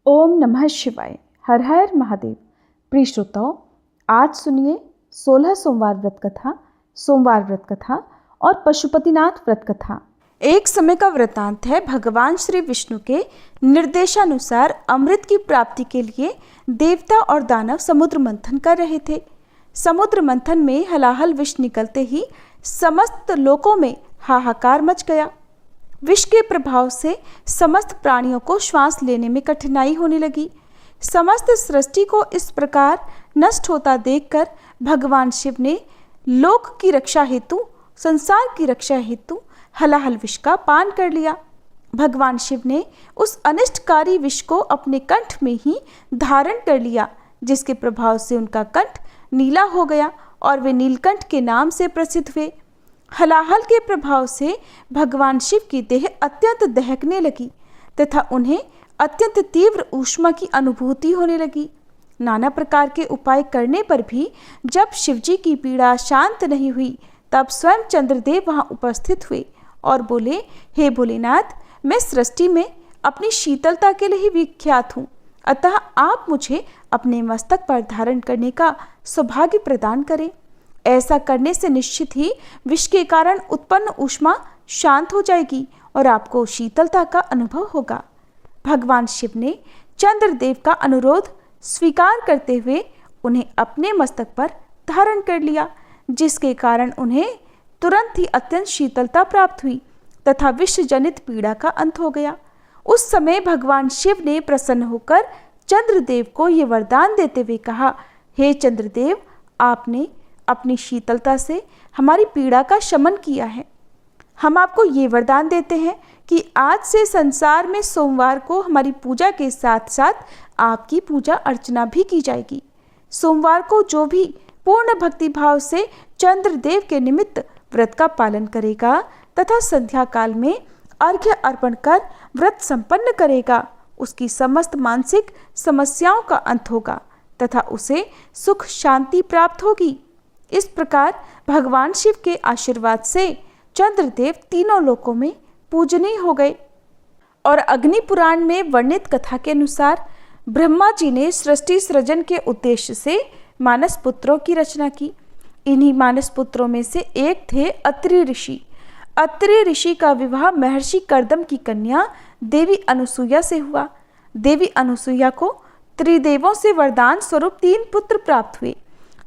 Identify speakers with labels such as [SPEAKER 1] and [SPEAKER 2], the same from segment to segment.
[SPEAKER 1] ओम नमः शिवाय। हर हर महादेव। प्रिय श्रोताओं, आज सुनिए 16 सोमवार व्रत कथा, सोमवार व्रत कथा और पशुपतिनाथ व्रत कथा। एक समय का वृतांत है। भगवान श्री विष्णु के निर्देशानुसार अमृत की प्राप्ति के लिए देवता और दानव समुद्र मंथन कर रहे थे। समुद्र मंथन में हलाहल विष निकलते ही समस्त लोकों में हाहाकार मच गया। विष के प्रभाव से समस्त प्राणियों को श्वास लेने में कठिनाई होने लगी। समस्त सृष्टि को इस प्रकार नष्ट होता देखकर भगवान शिव ने लोक की रक्षा हेतु, संसार की रक्षा हेतु हलाहल विष का पान कर लिया। भगवान शिव ने उस अनिष्टकारी विष को अपने कंठ में ही धारण कर लिया, जिसके प्रभाव से उनका कंठ नीला हो गया और वे नीलकंठ के नाम से प्रसिद्ध हुए। हलाहल के प्रभाव से भगवान शिव की देह अत्यंत दहकने लगी तथा उन्हें अत्यंत तीव्र ऊष्मा की अनुभूति होने लगी। नाना प्रकार के उपाय करने पर भी जब शिवजी की पीड़ा शांत नहीं हुई, तब स्वयं चंद्रदेव वहां उपस्थित हुए और बोले, हे भोलेनाथ, मैं सृष्टि में अपनी शीतलता के लिए ही विख्यात हूँ, अतः आप मुझे अपने मस्तक पर धारण करने का सौभाग्य प्रदान करें। ऐसा करने से निश्चित ही विष के कारण उत्पन्न ऊष्मा शांत हो जाएगी और आपको शीतलता का अनुभव होगा। भगवान शिव ने चंद्रदेव का अनुरोध स्वीकार करते हुए उन्हें अपने मस्तक पर धारण कर लिया, जिसके कारण उन्हें तुरंत ही अत्यंत शीतलता प्राप्त हुई तथा विष जनित पीड़ा का अंत हो गया। उस समय भगवान शिव ने प्रसन्न होकर चंद्रदेव को ये वरदान देते हुए कहा, हे चंद्रदेव, आपने अपनी शीतलता से हमारी पीड़ा का शमन किया है। हम आपको ये वरदान देते हैं कि आज से संसार में सोमवार को हमारी पूजा के साथ साथ आपकी पूजा अर्चना भी की जाएगी। सोमवार को जो भी पूर्ण भक्ति भाव से चंद्रदेव के निमित्त व्रत का पालन करेगा तथा संध्या काल में अर्घ्य अर्पण कर व्रत संपन्न करेगा, उसकी समस्त मानसिक समस्याओं का अंत होगा तथा उसे सुख शांति प्राप्त होगी। इस प्रकार भगवान शिव के आशीर्वाद से चंद्रदेव तीनों लोकों में पूजनीय हो गए। और अग्नि पुराण में वर्णित कथा के अनुसार ब्रह्मा जी ने सृष्टि सृजन के उद्देश्य से मानस पुत्रों की रचना की। इन्हीं मानस पुत्रों में से एक थे अत्रि ऋषि। अत्रि ऋषि का विवाह महर्षि कर्दम की कन्या देवी अनुसुईया से हुआ। देवी अनुसुईया को त्रिदेवों से वरदान स्वरूप 3 पुत्र प्राप्त हुए,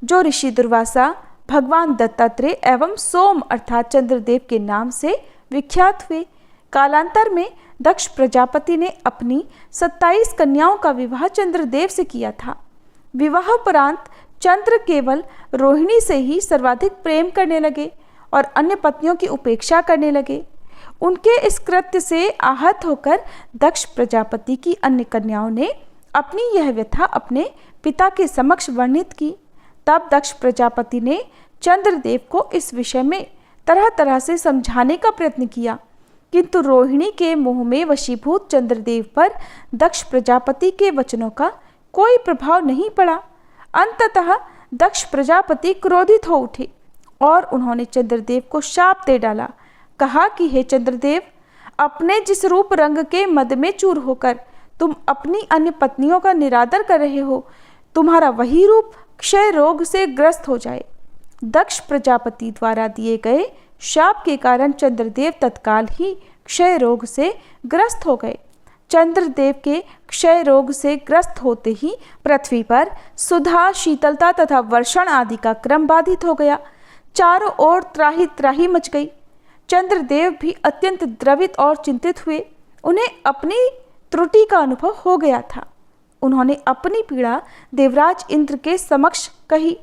[SPEAKER 1] जो ऋषि दुर्वासा, भगवान दत्तात्रेय एवं सोम अर्थात चंद्रदेव के नाम से विख्यात हुए। कालांतर में दक्ष प्रजापति ने अपनी 27 कन्याओं का विवाह चंद्रदेव से किया था। विवाहोपरांत चंद्र केवल रोहिणी से ही सर्वाधिक प्रेम करने लगे और अन्य पत्नियों की उपेक्षा करने लगे। उनके इस कृत्य से आहत होकर दक्ष प्रजापति की अन्य कन्याओं ने अपनी यह व्यथा अपने पिता के समक्ष वर्णित की। तब दक्ष प्रजापति ने चंद्रदेव को इस विषय में तरह तरह से समझाने का प्रयत्न किया, किंतु रोहिणी के मोह में वशीभूत चंद्रदेव पर दक्ष प्रजापति के वचनों का कोई प्रभाव नहीं पड़ा। अंततः दक्ष प्रजापति क्रोधित हो उठे और उन्होंने चंद्रदेव को शाप दे डाला। कहा कि हे चंद्रदेव, अपने जिस रूप रंग के मद में चूर होकर तुम अपनी अन्य पत्नियों का निरादर कर रहे हो, तुम्हारा वही रूप क्षय रोग से ग्रस्त हो जाए। दक्ष प्रजापति द्वारा दिए गए शाप के कारण चंद्रदेव तत्काल ही क्षय रोग से ग्रस्त हो गए। चंद्रदेव के क्षय रोग से ग्रस्त होते ही पृथ्वी पर सुधा, शीतलता तथा वर्षण आदि का क्रम बाधित हो गया। चारों ओर त्राही त्राही मच गई। चंद्रदेव भी अत्यंत द्रवित और चिंतित हुए। उन्हें अपनी त्रुटि का अनुभव हो गया था। उन्होंने अपनी पीड़ा देवराज इंद्र के समक्ष कही।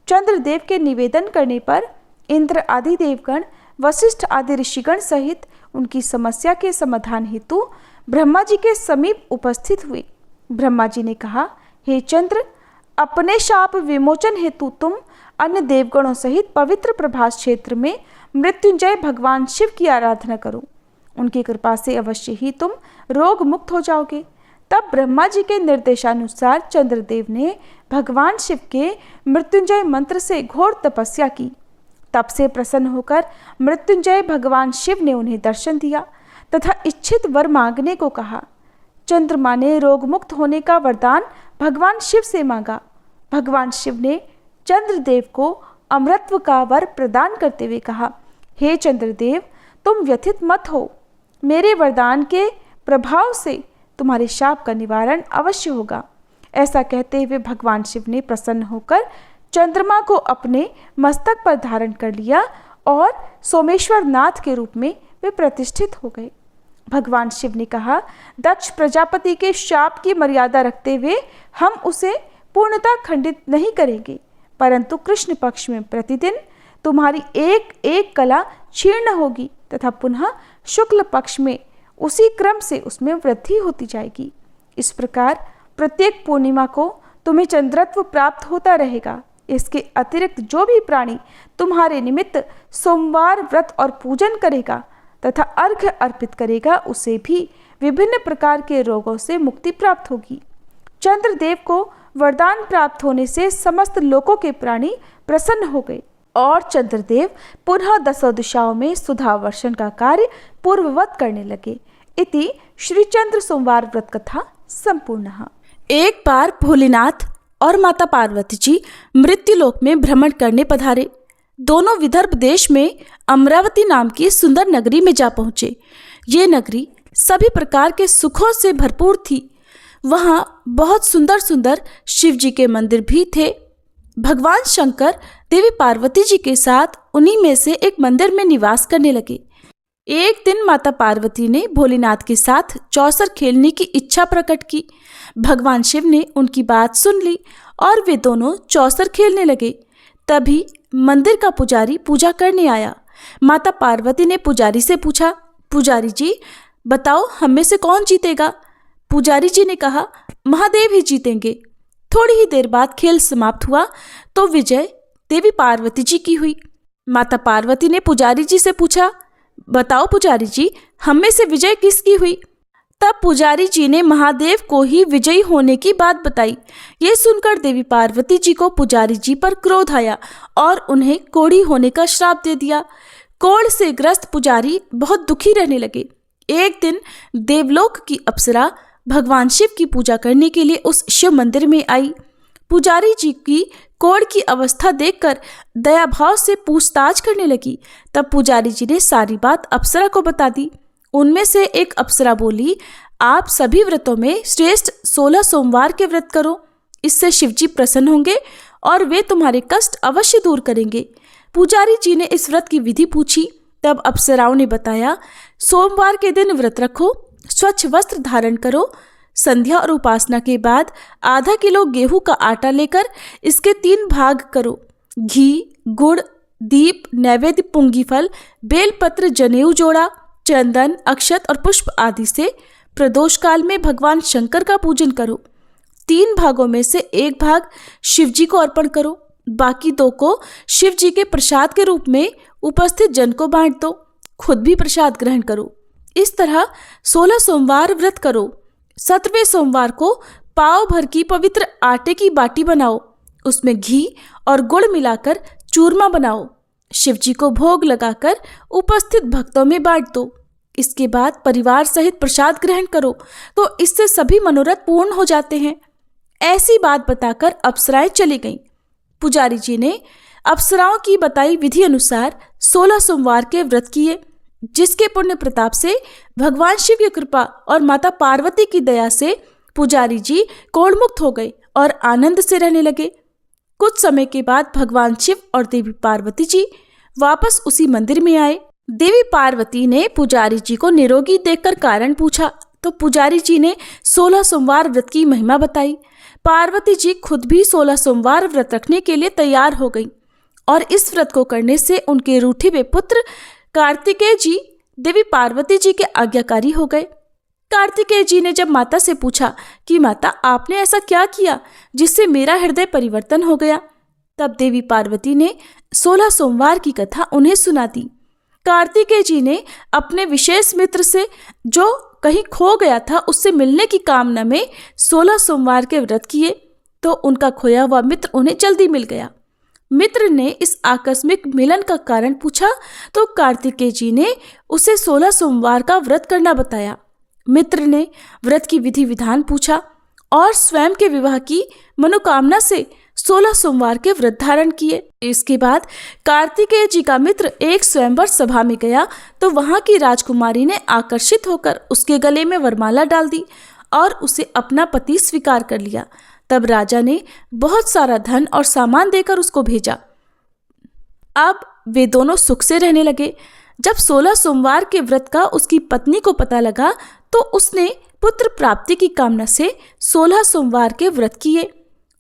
[SPEAKER 1] चंद्रदेव के निवेदन करने पर इंद्र आदि देवगण, वशिष्ठ आदि ऋषिगण सहित उनकी समस्या के समाधान हेतु ब्रह्मा जी के समीप उपस्थित हुए। ब्रह्मा जी ने कहा, हे चंद्र, अपने शाप विमोचन हेतु तुम अन्य देवगणों सहित पवित्र प्रभास क्षेत्र में मृत्युंजय भगवान शिव की आराधना करो। उनकी कृपा से अवश्य ही तुम रोग मुक्त हो जाओगे। तब ब्रह्मा जी के निर्देशानुसार चंद्रदेव ने भगवान शिव के मृत्युंजय मंत्र से घोर तपस्या की। तब से प्रसन्न होकर मृत्युंजय भगवान शिव ने उन्हें दर्शन दिया तथा इच्छित वर मांगने को कहा। चंद्रमा ने रोग मुक्त होने का वरदान भगवान शिव से मांगा। भगवान शिव ने चंद्रदेव को अमरत्व का वर प्रदान करते हुए कहा, हे चंद्रदेव, तुम व्यथित मत हो। मेरे वरदान के प्रभाव से तुम्हारे शाप का निवारण अवश्य होगा। ऐसा कहते हुए भगवान शिव ने प्रसन्न होकर चंद्रमा को अपने मस्तक पर धारण कर लिया और सोमेश्वर नाथ के रूप में वे प्रतिष्ठित हो गए। भगवान शिव ने कहा, दक्ष प्रजापति के शाप की मर्यादा रखते हुए हम उसे पूर्णतः खंडित नहीं करेंगे, परंतु कृष्ण पक्ष में प्रतिदिन तुम्हारी एक एक कला क्षीर्ण होगी तथा पुनः शुक्ल पक्ष में उसी क्रम से उसमें वृद्धि होती जाएगी। इस प्रकार प्रत्येक पूर्णिमा को तुम्हें चंद्रत्व प्राप्त होता रहेगा। इसके अतिरिक्त जो भी प्राणी तुम्हारे निमित्त सोमवार व्रत और पूजन करेगा तथा अर्घ्य अर्पित करेगा, उसे भी विभिन्न प्रकार के रोगों से मुक्ति प्राप्त होगी। चंद्रदेव को वरदान प्राप्त होने से समस्त लोकों के प्राणी प्रसन्न हो गए और चंद्रदेव पुनः दसों दिशाओं में सुधा वर्षण का कार्य पूर्ववत करने लगे। इति श्री चंद्र सोमवार व्रत कथा संपूर्णः। एक बार भोलेनाथ और माता पार्वती जी मृत्युलोक में भ्रमण करने पधारे। दोनों विदर्भ देश में अमरावती नाम की सुंदर नगरी में जा पहुंचे। ये नगरी सभी प्रकार के सुखों से भरपूर थी। वहां बहुत सुंदर सुंदर शिव जी के मंदिर भी थे। भगवान शंकर देवी पार्वती जी के साथ उन्हीं में से एक मंदिर में निवास करने लगे। एक दिन माता पार्वती ने भोलेनाथ के साथ चौसर खेलने की इच्छा प्रकट की। भगवान शिव ने उनकी बात सुन ली और वे दोनों चौसर खेलने लगे। तभी मंदिर का पुजारी पूजा करने आया। माता पार्वती ने पुजारी से पूछा, पुजारी जी बताओ हम में से कौन जीतेगा? पुजारी जी ने कहा, महादेव ही जीतेंगे। थोड़ी ही देर बाद खेल समाप्त हुआ तो विजय देवी पार्वती जी की हुई। माता पार्वती ने पुजारी जी से पूछा, बताओ पुजारी जी हम में से विजय किसकी हुई? तब पुजारी जी ने महादेव को ही विजयी होने की बात बताई। ये सुनकर देवी पार्वती जी को पुजारी जी पर क्रोध आया और उन्हें कोढ़ी होने का श्राप दे दिया। कोढ़ से ग्रस्त पुजारी बहुत दुखी रहने लगे। एक दिन देवलोक की अप्सरा भगवान शिव की पूजा करने के लिए उस शिव मंदिर में आई। पुजारी जी की कोढ़ की अवस्था देखकर दया भाव से पूछताछ करने लगी। तब पुजारी जी ने सारी बात अप्सरा को बता दी। उनमें से एक अप्सरा बोली, आप सभी व्रतों में श्रेष्ठ 16 सोमवार के व्रत करो, इससे शिव जी प्रसन्न होंगे और वे तुम्हारे कष्ट अवश्य दूर करेंगे। पुजारी जी ने इस व्रत की विधि पूछी। तब अप्सराओं ने बताया, सोमवार के दिन व्रत रखो, स्वच्छ वस्त्र धारण करो, संध्या और उपासना के बाद आधा किलो गेहूं का आटा लेकर इसके 3 भाग करो। घी, गुड़, दीप, नैवेद्य, पुंगी फल, बेलपत्र, जनेऊ जोड़ा, चंदन, अक्षत और पुष्प आदि से प्रदोष काल में भगवान शंकर का पूजन करो। 3 भागों में से 1 भाग शिव जी को अर्पण करो, बाकी 2 को शिव जी के प्रसाद के रूप में उपस्थित जन को बांट दो। खुद भी प्रसाद ग्रहण करो। इस तरह 16 सोमवार व्रत करो। 17वें सोमवार को पाव भर की पवित्र आटे की बाटी बनाओ, उसमें घी और गुड़ मिलाकर चूरमा बनाओ, शिव जी को भोग लगाकर उपस्थित भक्तों में बांट दो। इसके बाद परिवार सहित प्रसाद ग्रहण करो तो इससे सभी मनोरथ पूर्ण हो जाते हैं। ऐसी बात बताकर अप्सराएं चली गईं। पुजारी जी ने अप्सराओं की बताई विधि अनुसार 16 सोमवार के व्रत किए, जिसके पुण्य प्रताप से भगवान शिव की कृपा और माता पार्वती की दया से पुजारी जी कोढ़मुक्त हो गए और आनंद से रहने लगे। कुछ समय के बाद भगवान शिव और देवी पार्वती जी वापस उसी मंदिर में आए। देवी पार्वती ने पुजारी जी को निरोगी देखकर कारण पूछा तो पुजारी जी ने 16 सोमवार व्रत की महिमा बताई। पार्वती जी खुद भी 16 सोमवार व्रत रखने के लिए तैयार हो गई और इस व्रत को करने से उनके रूठे हुए पुत्र कार्तिकेय जी देवी पार्वती जी के आज्ञाकारी हो गए। कार्तिकेय जी ने जब माता से पूछा कि माता आपने ऐसा क्या किया जिससे मेरा हृदय परिवर्तन हो गया, तब देवी पार्वती ने 16 सोमवार की कथा उन्हें सुना दी। कार्तिकेय जी ने अपने विशेष मित्र से जो कहीं खो गया था उससे मिलने की कामना में 16 सोमवार के व्रत किए तो उनका खोया हुआ मित्र उन्हें जल्दी मिल गया। मित्र ने इस आकस्मिक मिलन का कारण पूछा तो कार्तिकेय जी ने उसे 16 सोमवार का व्रत करना बताया। मित्र ने व्रत की विधि विधान पूछा और स्वयं के विवाह की मनोकामना से 16 सोमवार के व्रत धारण किए। इसके बाद कार्तिकेय जी का मित्र एक स्वयंवर सभा में गया तो वहां की राजकुमारी ने आकर्षित होकर उसके गले में वरमाला डाल दी और उसे अपना पति स्वीकार कर लिया। तब राजा ने बहुत सारा धन और सामान देकर उसको भेजा। अब वे दोनों सुख से रहने लगे। जब 16 सोमवार के व्रत का उसकी पत्नी को पता लगा तो उसने पुत्र प्राप्ति की कामना से 16 सोमवार के व्रत किए।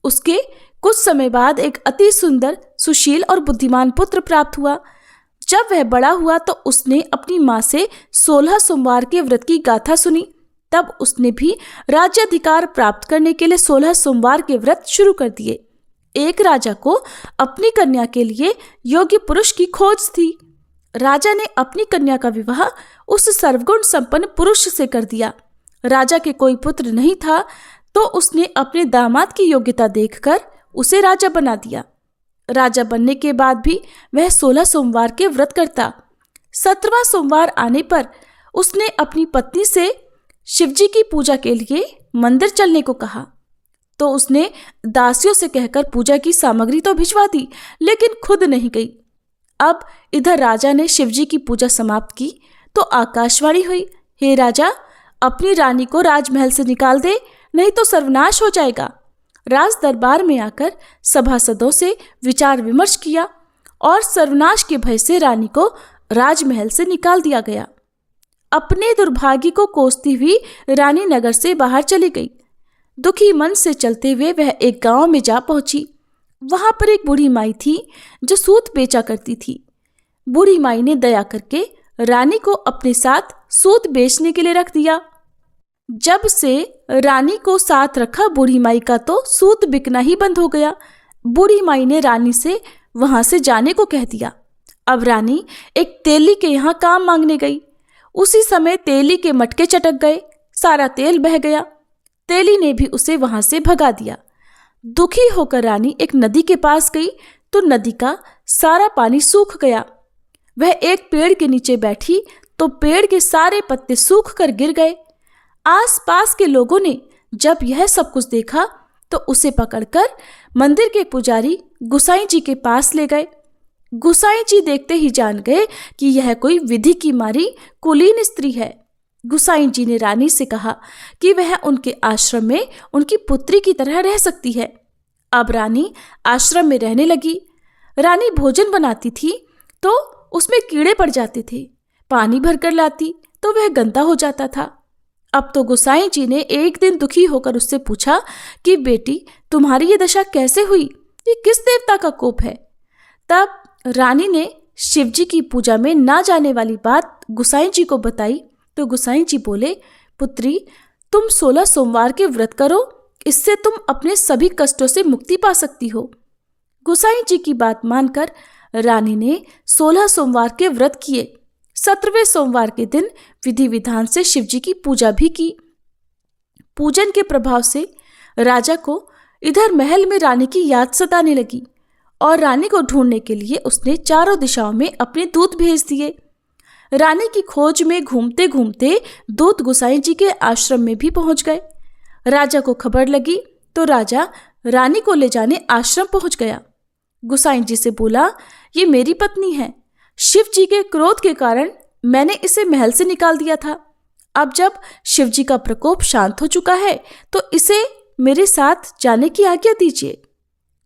[SPEAKER 1] उसके कुछ समय बाद एक अति सुंदर, सुशील और बुद्धिमान पुत्र प्राप्त हुआ। जब वह बड़ा हुआ तो उसने अपनी माँ से 16 सोमवार के व्रत की गाथा सुनी। तब उसने भी राज्याधिकार प्राप्त करने के लिए 16 सोमवार के व्रत शुरू कर दिए। एक राजा को अपनी कन्या के लिए योग्य पुरुष की खोज थी। राजा ने अपनी कन्या का विवाह उस सर्वगुण संपन्न पुरुष से कर दिया। राजा के कोई पुत्र नहीं था तो उसने अपने दामाद की योग्यता देखकर उसे राजा बना दिया। राजा बनने के बाद भी वह 16 सोमवार के व्रत करता। 17वां सोमवार आने पर उसने अपनी पत्नी से शिवजी की पूजा के लिए मंदिर चलने को कहा तो उसने दासियों से कहकर पूजा की सामग्री तो भिजवा दी, लेकिन खुद नहीं गई। अब इधर राजा ने शिवजी की पूजा समाप्त की तो आकाशवाणी हुई, हे राजा, अपनी रानी को राजमहल से निकाल दे, नहीं तो सर्वनाश हो जाएगा। राज दरबार में आकर सभासदों से विचार विमर्श किया और सर्वनाश के भय से रानी को राजमहल से निकाल दिया गया। अपने दुर्भाग्य को कोसती हुई रानी नगर से बाहर चली गई। दुखी मन से चलते हुए वह एक गांव में जा पहुंची। वहां पर एक बूढ़ी माई थी जो सूत बेचा करती थी। बूढ़ी माई ने दया करके रानी को अपने साथ सूत बेचने के लिए रख दिया। जब से रानी को साथ रखा बूढ़ी माई का तो सूत बिकना ही बंद हो गया। बूढ़ी माई ने रानी से वहां से जाने को कह दिया। अब रानी एक तेली के यहाँ काम मांगने गई। उसी समय तेली के मटके चटक गए, सारा तेल बह गया। तेली ने भी उसे वहां से भगा दिया। दुखी होकर रानी एक नदी के पास गई तो नदी का सारा पानी सूख गया। वह एक पेड़ के नीचे बैठी तो पेड़ के सारे पत्ते सूख कर गिर गए। आसपास के लोगों ने जब यह सब कुछ देखा तो उसे पकड़कर मंदिर के पुजारी गुसाई जी के पास ले गए। गुसाई जी देखते ही जान गए कि यह कोई विधि की मारी कुलीन स्त्री है। गुसाई जी ने रानी से कहा कि वह उनके आश्रम में उनकी पुत्री की तरह रह सकती है। अब रानी आश्रम में रहने लगी। रानी भोजन बनाती थी तो उसमें कीड़े पड़ जाते थे। पानी भरकर लाती तो वह गंदा हो जाता था। अब तो गुसाई जी ने एक दिन दुखी होकर उससे पूछा कि बेटी, तुम्हारी ये दशा कैसे हुई? ये किस देवता का कोप है? तब रानी ने शिवजी की पूजा में ना जाने वाली बात गुसाई जी को बताई तो गुसाई जी बोले, पुत्री, तुम 16 सोमवार के व्रत करो, इससे तुम अपने सभी कष्टों से मुक्ति पा सकती हो। गुसाई जी की बात मानकर रानी ने 16 सोमवार के व्रत किए। 17वें सोमवार के दिन विधि विधान से शिवजी की पूजा भी की। पूजन के प्रभाव से राजा को इधर महल में रानी की याद सताने लगी और रानी को ढूंढने के लिए उसने चारों दिशाओं में अपने दूत भेज दिए। रानी की खोज में घूमते घूमते दूत गुसाई जी के आश्रम में भी पहुंच गए। राजा को खबर लगी तो राजा रानी को ले जाने आश्रम पहुंच गया। गुसाई जी से बोला, ये मेरी पत्नी है। शिव जी के क्रोध के कारण मैंने इसे महल से निकाल दिया था। अब जब शिव जी का प्रकोप शांत हो चुका है तो इसे मेरे साथ जाने की आज्ञा दीजिए।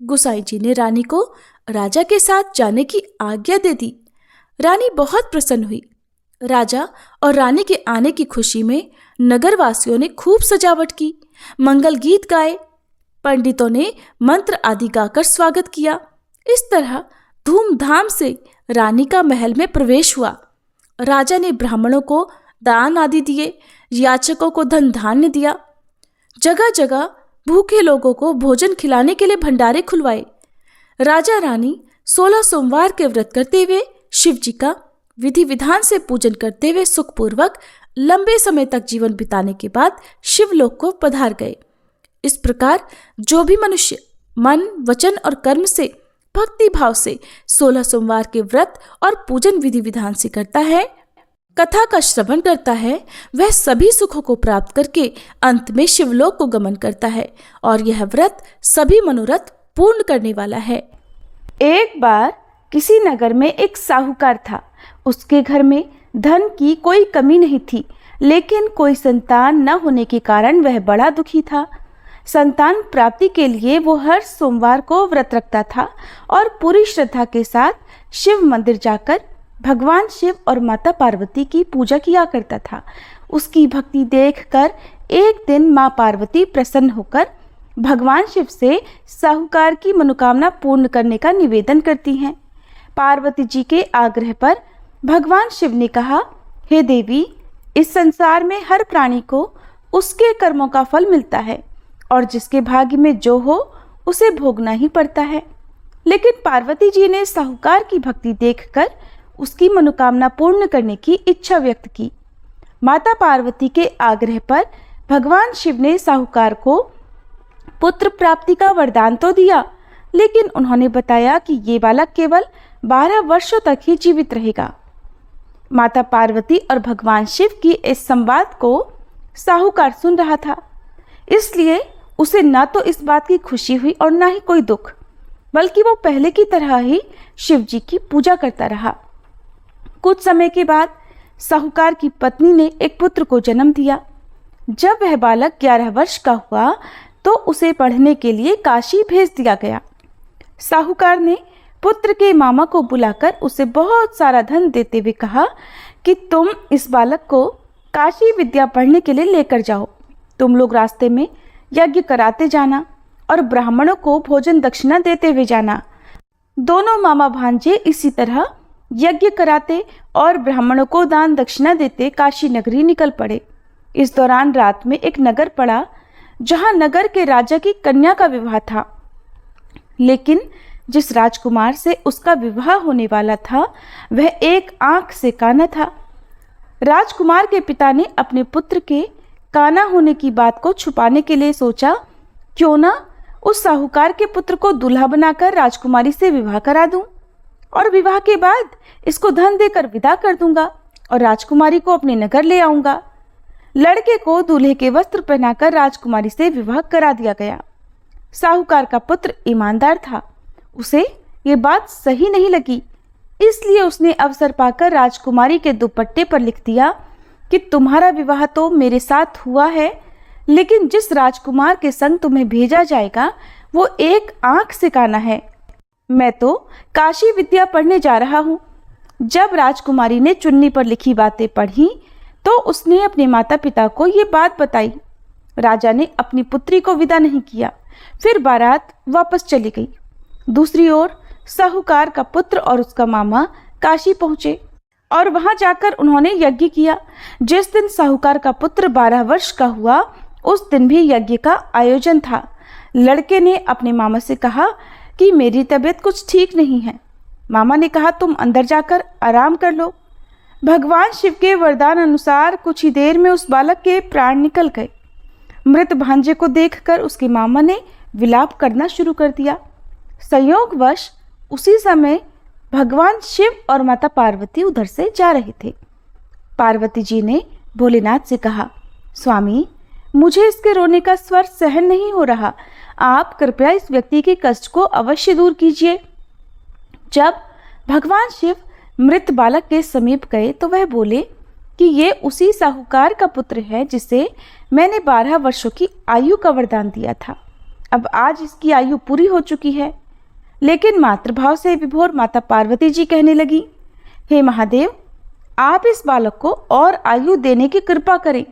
[SPEAKER 1] गुसाई जी ने रानी को राजा के साथ जाने की आज्ञा दे दी। रानी बहुत प्रसन्न हुई। राजा और रानी के आने की खुशी में नगरवासियों ने खूब सजावट की, मंगल गीत गाए, पंडितों ने मंत्र आदि गाकर स्वागत किया। इस तरह धूमधाम से रानी का महल में प्रवेश हुआ। राजा ने ब्राह्मणों को दान आदि दिए, याचकों को धन धान्य दिया। जगह जगह भूखे लोगों को भोजन खिलाने के लिए भंडारे खुलवाए। राजा रानी 16 सोमवार के व्रत करते हुए शिव जी का विधि विधान से पूजन करते हुए सुखपूर्वक लंबे समय तक जीवन बिताने के बाद शिवलोक को पधार गए। इस प्रकार जो भी मनुष्य मन, वचन और कर्म से भक्ति भाव से 16 सोमवार के व्रत और पूजन विधि विधान से करता है कथा का श्रवण करता है वह सभी सुखों को प्राप्त करके अंत में शिवलोक को गमन करता है और यह व्रत सभी मनोरथ पूर्ण करने वाला है। एक बार किसी नगर में एक साहूकार था। उसके घर में धन की कोई कमी नहीं थी, लेकिन कोई संतान न होने के कारण वह बड़ा दुखी था। संतान प्राप्ति के लिए वो हर सोमवार को व्रत रखता था और पूरी श्रद्धा के साथ शिव मंदिर जाकर भगवान शिव और माता पार्वती की पूजा किया करता था। उसकी भक्ति देखकर एक दिन माँ पार्वती प्रसन्न होकर भगवान शिव से साहूकार की मनोकामना पूर्ण करने का निवेदन करती हैं। पार्वती जी के आग्रह पर भगवान शिव ने कहा, हे देवी, इस संसार में हर प्राणी को उसके कर्मों का फल मिलता है और जिसके भाग्य में जो हो उसे भोगना ही पड़ता है। लेकिन पार्वती जी ने साहूकार की भक्ति देखकर उसकी मनोकामना पूर्ण करने की इच्छा व्यक्त की। माता पार्वती के आग्रह पर भगवान शिव ने साहूकार को पुत्र प्राप्ति का वरदान तो दिया, लेकिन उन्होंने बताया कि ये बालक केवल 12 वर्षों तक ही जीवित रहेगा। माता पार्वती और भगवान शिव की इस संवाद को साहूकार सुन रहा था, इसलिए उसे न तो इस बात की खुशी हुई और न ही कोई दुख, बल्कि वो पहले की तरह ही शिव जी की पूजा करता रहा। कुछ समय के बाद साहूकार की पत्नी ने एक पुत्र को जन्म दिया। जब वह बालक 11 वर्ष का हुआ तो उसे पढ़ने के लिए काशी भेज दिया गया। साहूकार ने पुत्र के मामा को बुलाकर उसे बहुत सारा धन देते हुए कहा कि तुम इस बालक को काशी विद्या पढ़ने के लिए लेकर जाओ। तुम लोग रास्ते में यज्ञ कराते जाना और ब्राह्मणों को भोजन दक्षिणा देते हुए जाना। दोनों मामा भांजे इसी तरह यज्ञ कराते और ब्राह्मणों को दान दक्षिणा देते काशी नगरी निकल पड़े। इस दौरान रात में एक नगर पड़ा जहां नगर के राजा की कन्या का विवाह था, लेकिन जिस राजकुमार से उसका विवाह होने वाला था वह एक आंख से काना था। राजकुमार के पिता ने अपने पुत्र के काना होने की बात को छुपाने के लिए सोचा, क्यों ना उस साहूकार के पुत्र को दूल्हा बनाकर राजकुमारी से विवाह करा दूं और विवाह के बाद इसको धन देकर विदा कर दूंगा और राजकुमारी को अपने नगर ले आऊंगा। लड़के को दूल्हे के वस्त्र पहनाकर राजकुमारी से विवाह करा दिया गया। साहूकार का पुत्र ईमानदार था, उसे ये बात सही नहीं लगी, इसलिए उसने अवसर पाकर राजकुमारी के दुपट्टे पर लिख दिया कि तुम्हारा विवाह तो मेरे साथ हुआ है, लेकिन जिस राजकुमार के संग तुम्हें भेजा जाएगा वो एक आंख से काना है। मैं तो काशी विद्या पढ़ने जा रहा हूँ। जब राजकुमारी ने चुन्नी पर लिखी बातें पढ़ी तो उसने अपने माता पिता को ये बात बताई। राजा ने अपनी पुत्री को विदा नहीं किया, फिर बारात वापस चली गई। दूसरी ओर साहूकार का पुत्र और उसका मामा काशी पहुंचे और वहां जाकर उन्होंने यज्ञ किया। जिस दिन साहूकार का पुत्र 12 वर्ष का हुआ उस दिन भी यज्ञ का आयोजन था। लड़के ने अपने मामा से कहा कि मेरी तबीयत कुछ ठीक नहीं है। मामा ने कहा, तुम अंदर जाकर आराम कर लो। भगवान शिव के वरदान अनुसार कुछ ही देर में उस बालक के प्राण निकल गए। मृत भांजे को देखकर उसके मामा ने विलाप करना शुरू कर दिया। संयोगवश उसी समय भगवान शिव और माता पार्वती उधर से जा रहे थे। पार्वती जी ने भोलेनाथ से कहा, स्वामी, मुझे इसके रोने का स्वर सहन नहीं हो रहा, आप कृपया इस व्यक्ति के कष्ट को अवश्य दूर कीजिए। जब भगवान शिव मृत बालक के समीप गए तो वह बोले कि ये उसी साहूकार का पुत्र है जिसे मैंने 12 वर्षों की आयु का वरदान दिया था। अब आज इसकी आयु पूरी हो चुकी है। लेकिन मातृभाव से विभोर माता पार्वती जी कहने लगी, हे महादेव, आप इस बालक को और आयु देने की कृपा करें,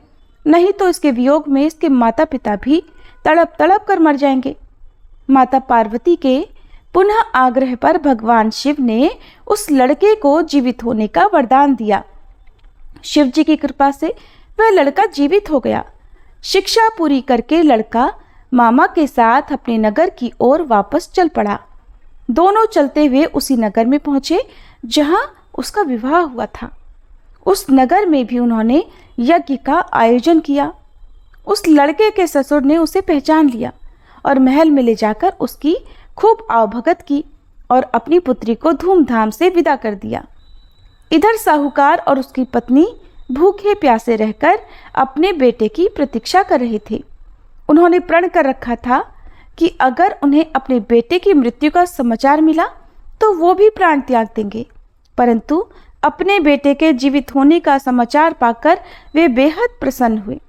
[SPEAKER 1] नहीं तो इसके वियोग में इसके माता पिता भी तड़प तड़प कर मर जाएंगे। माता पार्वती के पुनः आग्रह पर भगवान शिव ने उस लड़के को जीवित होने का वरदान दिया। शिव जी की कृपा से वह लड़का जीवित हो गया। शिक्षा पूरी करके लड़का मामा के साथ अपने नगर की ओर वापस चल पड़ा। दोनों चलते हुए उसी नगर में पहुंचे जहां उसका विवाह हुआ था। उस नगर में भी उन्होंने यज्ञ का आयोजन किया। उस लड़के के ससुर ने उसे पहचान लिया और महल में ले जाकर उसकी खूब आवभगत की और अपनी पुत्री को धूमधाम से विदा कर दिया। इधर साहूकार और उसकी पत्नी भूखे प्यासे रहकर अपने बेटे की प्रतीक्षा कर रहे थे। उन्होंने प्रण कर रखा था कि अगर उन्हें अपने बेटे की मृत्यु का समाचार मिला तो वो भी प्राण त्याग देंगे, परंतु अपने बेटे के जीवित होने का समाचार पाकर वे बेहद प्रसन्न हुए।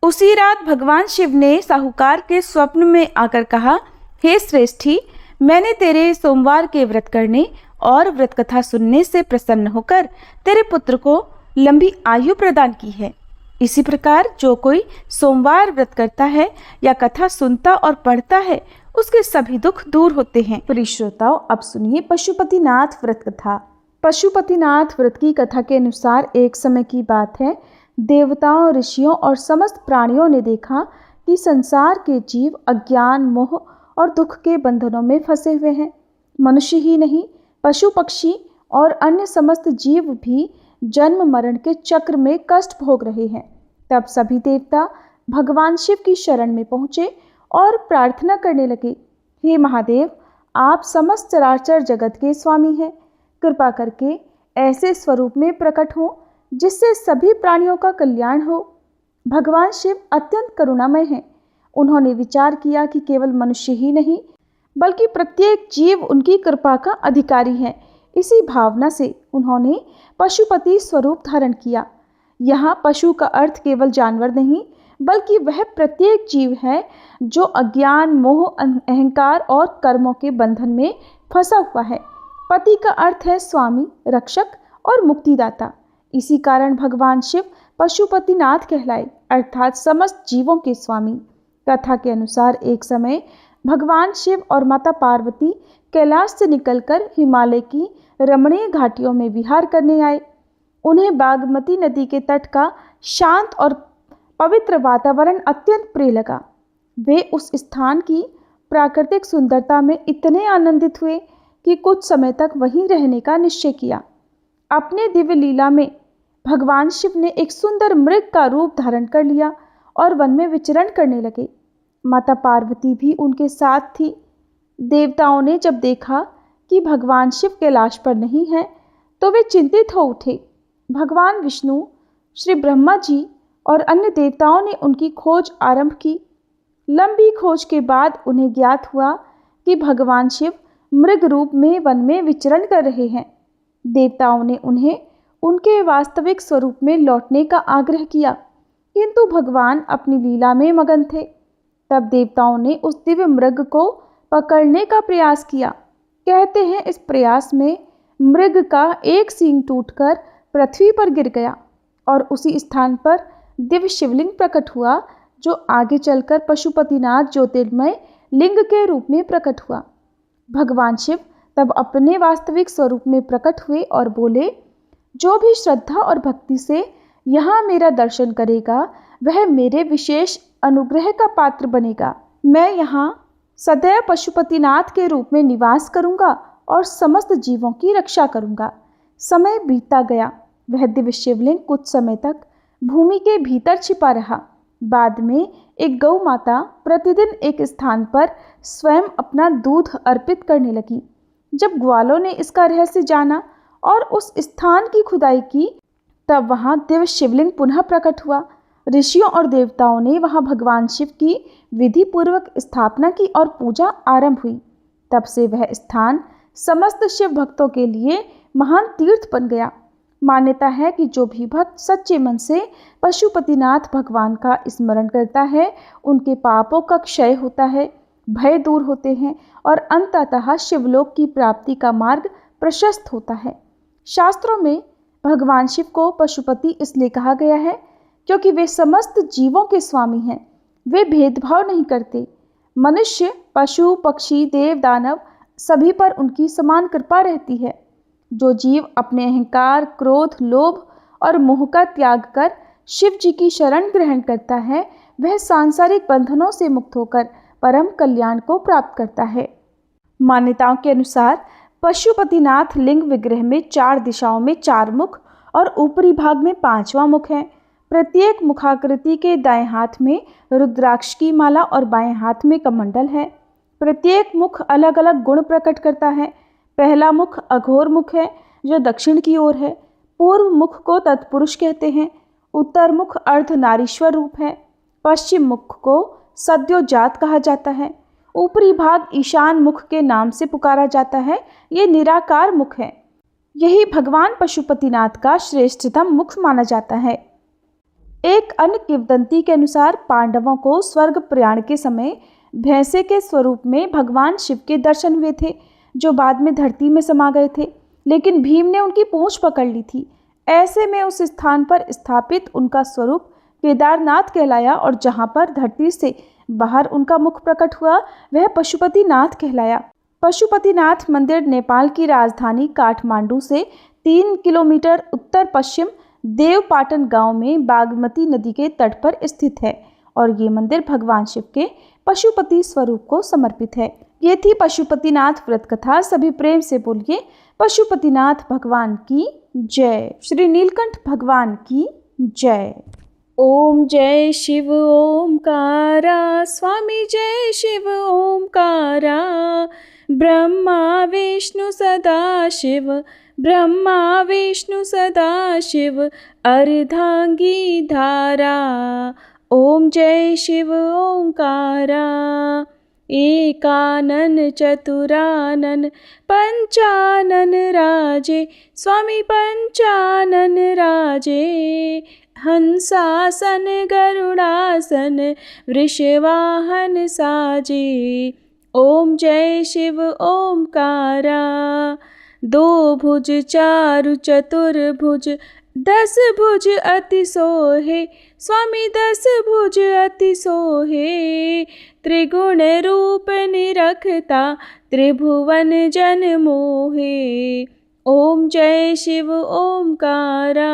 [SPEAKER 1] उसी रात भगवान शिव ने साहूकार के स्वप्न में आकर कहा, हे श्रेष्ठी, मैंने तेरे सोमवार के व्रत करने और व्रत कथा सुनने से प्रसन्न होकर तेरे पुत्र को लंबी आयु प्रदान की है। इसी प्रकार जो कोई सोमवार व्रत करता है या कथा सुनता और पढ़ता है उसके सभी दुख दूर होते हैं। प्रिय श्रोताओ, अब सुनिए पशुपतिनाथ व्रत कथा। पशुपतिनाथ व्रत की कथा के अनुसार एक समय की बात है, देवताओं, ऋषियों और समस्त प्राणियों ने देखा कि संसार के जीव अज्ञान, मोह और दुख के बंधनों में फंसे हुए हैं। मनुष्य ही नहीं, पशु पक्षी और अन्य समस्त जीव भी जन्म मरण के चक्र में कष्ट भोग रहे हैं। तब सभी देवता भगवान शिव की शरण में पहुँचे और प्रार्थना करने लगे, हे महादेव, आप समस्त चराचर जगत के स्वामी हैं, कृपा करके ऐसे स्वरूप में प्रकट हो जिससे सभी प्राणियों का कल्याण हो। भगवान शिव अत्यंत करुणामय हैं। उन्होंने विचार किया कि केवल मनुष्य ही नहीं बल्कि प्रत्येक जीव उनकी कृपा का अधिकारी है। इसी भावना से उन्होंने पशुपति स्वरूप धारण किया। यहाँ पशु का अर्थ केवल जानवर नहीं बल्कि वह प्रत्येक जीव है जो अज्ञान, मोह, अहंकार और कर्मों के बंधन में फंसा हुआ है। पति का अर्थ है स्वामी, रक्षक और मुक्तिदाता। इसी कारण भगवान शिव पशुपतिनाथ कहलाए, अर्थात समस्त जीवों के स्वामी। कथा के अनुसार एक समय भगवान शिव और माता पार्वती कैलाश से निकलकर हिमालय की रमणीय घाटियों में विहार करने आए। उन्हें बागमती नदी के तट का शांत और पवित्र वातावरण अत्यंत प्रिय लगा। वे उस स्थान की प्राकृतिक सुंदरता में इतने आनंदित हुए कि कुछ समय तक वहीं रहने का निश्चय किया। अपने दिव्य लीला में भगवान शिव ने एक सुंदर मृग का रूप धारण कर लिया और वन में विचरण करने लगे। माता पार्वती भी उनके साथ थी। देवताओं ने जब देखा कि भगवान शिव कैलाश पर नहीं है तो वे चिंतित हो उठे। भगवान विष्णु, श्री ब्रह्मा जी और अन्य देवताओं ने उनकी खोज आरंभ की। लंबी खोज के बाद उन्हें ज्ञात हुआ कि भगवान शिव मृग रूप में वन में विचरण कर रहे हैं। देवताओं ने उन्हें उनके वास्तविक स्वरूप में लौटने का आग्रह किया, किंतु भगवान अपनी लीला में मगन थे। तब देवताओं ने उस दिव्य मृग को पकड़ने का प्रयास किया। कहते हैं इस प्रयास में मृग का एक सींग टूटकर पृथ्वी पर गिर गया और उसी स्थान पर दिव्य शिवलिंग प्रकट हुआ, जो आगे चलकर पशुपतिनाथ ज्योतिर्मय लिंग के रूप में प्रकट हुआ। भगवान शिव तब अपने वास्तविक स्वरूप में प्रकट हुए और बोले, जो भी श्रद्धा और भक्ति से यहाँ मेरा दर्शन करेगा वह मेरे विशेष अनुग्रह का पात्र बनेगा। मैं यहाँ सदैव पशुपतिनाथ के रूप में निवास करूँगा और समस्त जीवों की रक्षा करूँगा। समय बीतता गया। वह दिव्य शिवलिंग कुछ समय तक भूमि के भीतर छिपा रहा। बाद में एक गौ माता प्रतिदिन एक स्थान पर स्वयं अपना दूध अर्पित करने लगी। जब ग्वालों ने इसका रहस्य जाना और उस स्थान की खुदाई की, तब वहाँ दिव्य शिवलिंग पुनः प्रकट हुआ। ऋषियों और देवताओं ने वहाँ भगवान शिव की विधि पूर्वक स्थापना की और पूजा आरंभ हुई। तब से वह स्थान समस्त शिव भक्तों के लिए महान तीर्थ बन गया। मान्यता है कि जो भी भक्त सच्चे मन से पशुपतिनाथ भगवान का स्मरण करता है, उनके पापों का क्षय होता है, भय दूर होते हैं और अंततः शिवलोक की प्राप्ति का मार्ग प्रशस्त होता है। शास्त्रों में भगवान शिव को पशुपति इसलिए कहा गया है क्योंकि वे समस्त जीवों के स्वामी हैं। वे भेदभाव नहीं करते। मनुष्य, पशु, पक्षी, देव, दानव सभी पर उनकी समान कृपा रहती है। जो जीव अपने अहंकार, क्रोध, लोभ और मोह का त्याग कर शिव जी की शरण ग्रहण करता है, वह सांसारिक बंधनों से मुक्त होकर परम कल्याण को प्राप्त करता है। मान्यताओं के अनुसार पशुपतिनाथ लिंग विग्रह में 4 दिशाओं में 4 मुख और ऊपरी भाग में 5वां मुख है। प्रत्येक मुखाकृति के दाएं हाथ में रुद्राक्ष की माला और बाएं हाथ में कमंडल है। प्रत्येक मुख अलग अलग गुण प्रकट करता है। पहला मुख अघोर मुख है जो दक्षिण की ओर है। पूर्व मुख को तत्पुरुष कहते हैं। उत्तर मुख अर्धनारीश्वर रूप है। पश्चिम मुख को सद्योजात कहा जाता है। ऊपरी भाग ईशान मुख के नाम से पुकारा जाता है। ये निराकार मुख है। यही भगवान पशुपतिनाथ का श्रेष्ठतम मुख माना जाता है। एक अन्य किंवदंती के अनुसार पांडवों को स्वर्ग प्रयाण के समय भैंसे के स्वरूप में भगवान शिव के दर्शन हुए थे, जो बाद में धरती में समा गए थे, लेकिन भीम ने उनकी पूंछ पकड़ ली थी। ऐसे में उस स्थान पर स्थापित उनका स्वरूप केदारनाथ कहलाया और जहाँ पर धरती से बाहर उनका मुख प्रकट हुआ वह पशुपतिनाथ कहलाया। पशुपतिनाथ मंदिर नेपाल की राजधानी काठमांडू से 3 किलोमीटर उत्तर पश्चिम देवपाटन गांव में बागमती नदी के तट पर स्थित है और ये मंदिर भगवान शिव के पशुपति स्वरूप को समर्पित है। ये थी पशुपतिनाथ व्रत कथा। सभी प्रेम से बोलिए पशुपतिनाथ भगवान की जय। श्री नीलकंठ भगवान की जय। ओम जय शिव ओमकारा, स्वामी जय शिव ओमकारा। ब्रह्मा विष्णु सदा शिव, ब्रह्मा विष्णु सदा शिव, अर्धांगी धारा। ओम जय शिव ओंकारा। एकानन चतुरानन पंचानन राजे, स्वामी पंचानन राजे। हंसासन गरुड़ासन वृषवाहन साजे। ओम जय शिव ओमकारा। 2 भुज 4 चतुर्भुज 10 भुज अति सोहे, स्वामी 10 भुज अति सोहे। त्रिगुण रूप निरखता त्रिभुवन जन मोहे। ओम जय शिव ओमकारा।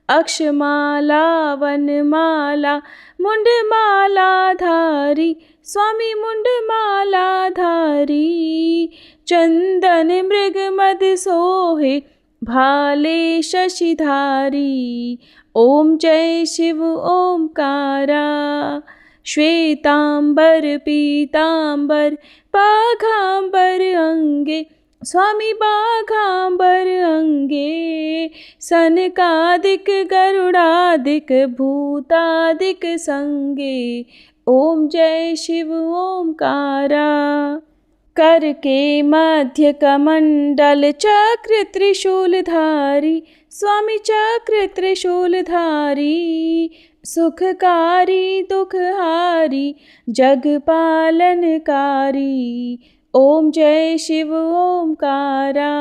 [SPEAKER 1] अक्षमाला वनमाला मुंडमाला धारी, स्वामी मुंडमाला धारी। चंदन मृग मद सोहे, भाले शशिधारी। ओम जय शिव ओमकारा। श्वेतांबर पीतांबर बाघांबर अंगे, स्वामी बाघांबर अंगे। सनकादिक गरुड़ादिक भूतादिक संगे। ओम जय शिव ओमकारा। कर के मध्य कमंडल चक्र त्रिशूलधारी, स्वामी चक्र त्रिशूलधारी। सुखकारी दुखहारी जग पालनकारी। ओम जय शिव ओमकारा।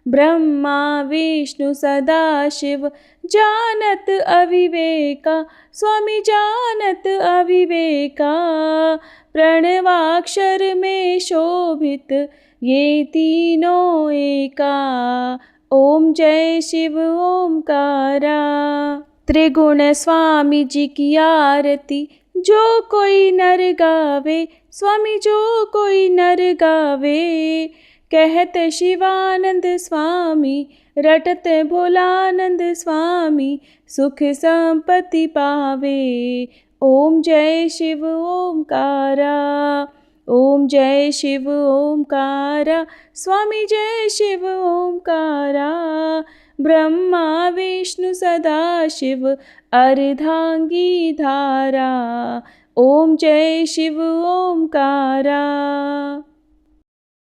[SPEAKER 1] ब्रह्मा विष्णु सदा शिव, जानत अविवेका, स्वामी जानत अविवेका। प्रणवाक्षर में शोभित ये तीनों एका। ओम जय शिव ओमकारा। त्रिगुण स्वामी जी की आरती जो कोई नर गावे, स्वामी जो कोई नर गावे। कहत शिवानंद स्वामी, रटत भोलानंद स्वामी, सुख संपत्ति पावे। ओम जय शिव ओमकारा। ओम जय शिव ओमकारा। स्वामी जय शिव ओमकारा। ब्रह्मा विष्णु सदा शिव, अर्धांगी धारा। ओम जय शिव ओमकारा।